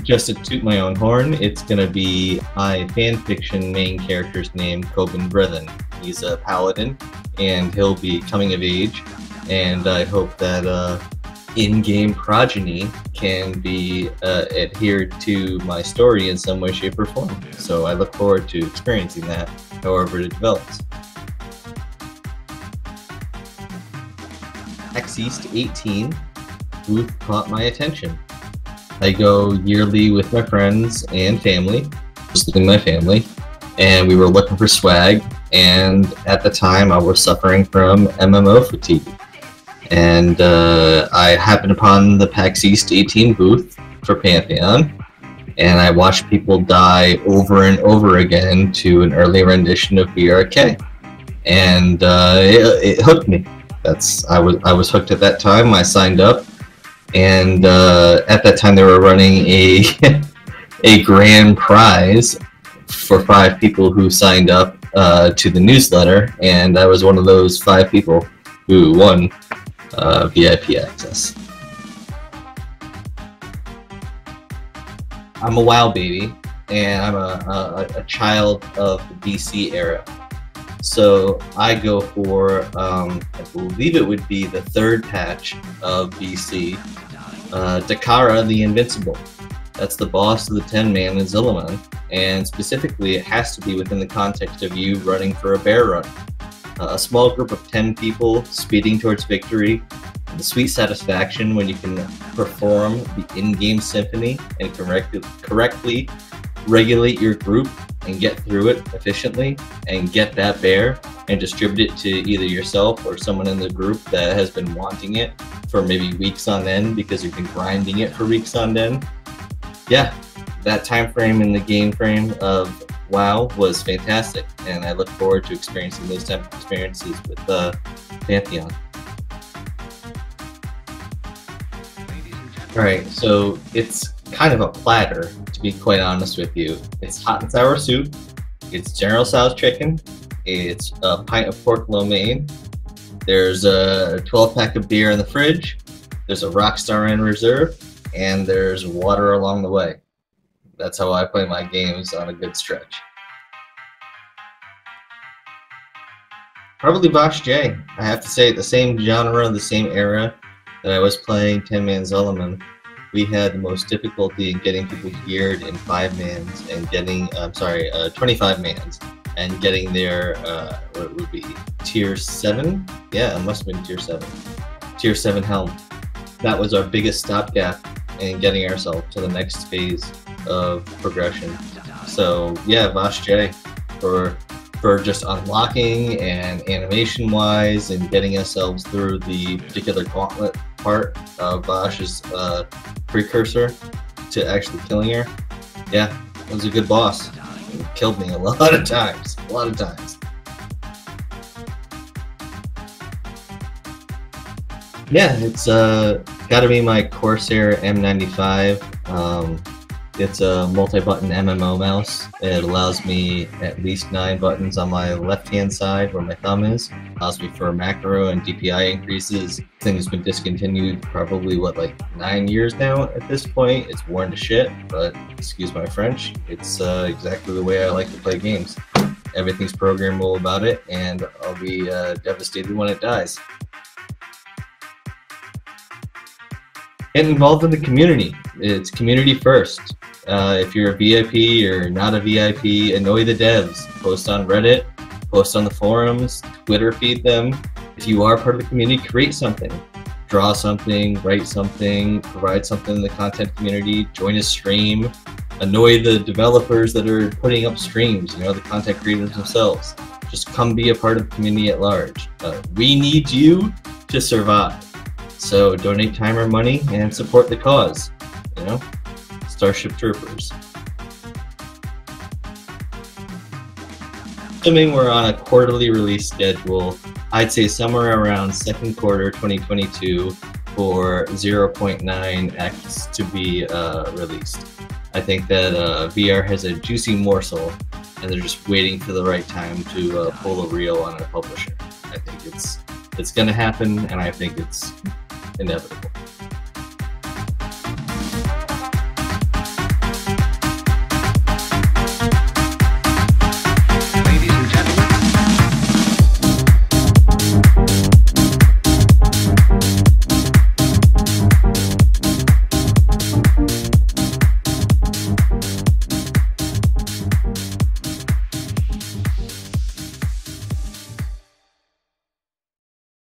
just to toot my own horn, it's gonna be my fanfiction main character's name, Coban Breythine. He's a paladin, and he'll be coming of age, and I hope that in-game progeny can be adhered to my story in some way, shape, or form. So I look forward to experiencing that, however it develops. PAX East 18 booth caught my attention. I go yearly with my friends and family, mostly my family, and we were looking for swag, and at the time I was suffering from MMO fatigue. And I happened upon the PAX East 18 booth for Pantheon, and I watched people die over and over again to an early rendition of BRK, and it hooked me. I was hooked at that time. I signed up, and at that time they were running a grand prize for 5 people who signed up to the newsletter, and I was one of those 5 people who won VIP access. I'm a WoW baby, and I'm a child of the BC era. So I go for, I believe it would be the 3rd patch of BC, Dakara the Invincible. That's the boss of the 10-man in Zilliman, and specifically it has to be within the context of you running for a bear run. A small group of 10 people speeding towards victory, the sweet satisfaction when you can perform the in-game symphony and correctly regulate your group and get through it efficiently and get that bear and distribute it to either yourself or someone in the group that has been wanting it for maybe weeks on end because you've been grinding it for weeks on end. Yeah, that time frame in the game frame of WoW was fantastic, and I look forward to experiencing those type of experiences with Pantheon. Alright, so it's kind of a platter, to be quite honest with you. It's hot and sour soup, it's General Tso's chicken, it's a pint of pork lo mein, there's a 12-pack of beer in the fridge, there's a Rockstar in reserve, and there's water along the way. That's how I play my games on a good stretch. Probably Vosh J. I have to say, the same genre, the same era that I was playing 10-man Zolomon, we had the most difficulty in getting people geared in 5-mans and getting, 25-mans and getting their, what would be, tier 7? Yeah, it must have been tier 7. Tier 7 helm. That was our biggest stopgap in getting ourselves to the next phase of progression. So yeah, Vosh J for just unlocking and animation wise and getting ourselves through the particular gauntlet part of Vosh's precursor to actually killing her. Yeah, it was a good boss. It killed me a lot of times. Yeah, it's gotta be my Corsair M95. It's a multi-button MMO mouse. It allows me at least 9 buttons on my left-hand side where my thumb is. Allows me for macro and DPI increases. This thing has been discontinued probably, what, like 9 years now at this point. It's worn to shit, but excuse my French, it's exactly the way I like to play games. Everything's programmable about it, and I'll be devastated when it dies. Get involved in the community. It's community first. If you're a VIP or not a VIP, annoy the devs. Post on Reddit, post on the forums, Twitter feed them. If you are part of the community, create something. Draw something, write something, provide something in the content community, join a stream, annoy the developers that are putting up streams, you know, the content creators themselves. Just come be a part of the community at large. We need you to survive. So donate time or money and support the cause, you know? Starship Troopers. Assuming we're on a quarterly release schedule, I'd say somewhere around second quarter 2022 for 0.9x to be released. I think that VR has a juicy morsel, and they're just waiting for the right time to pull a reel on a publisher. I think it's going to happen, and I think it's inevitable.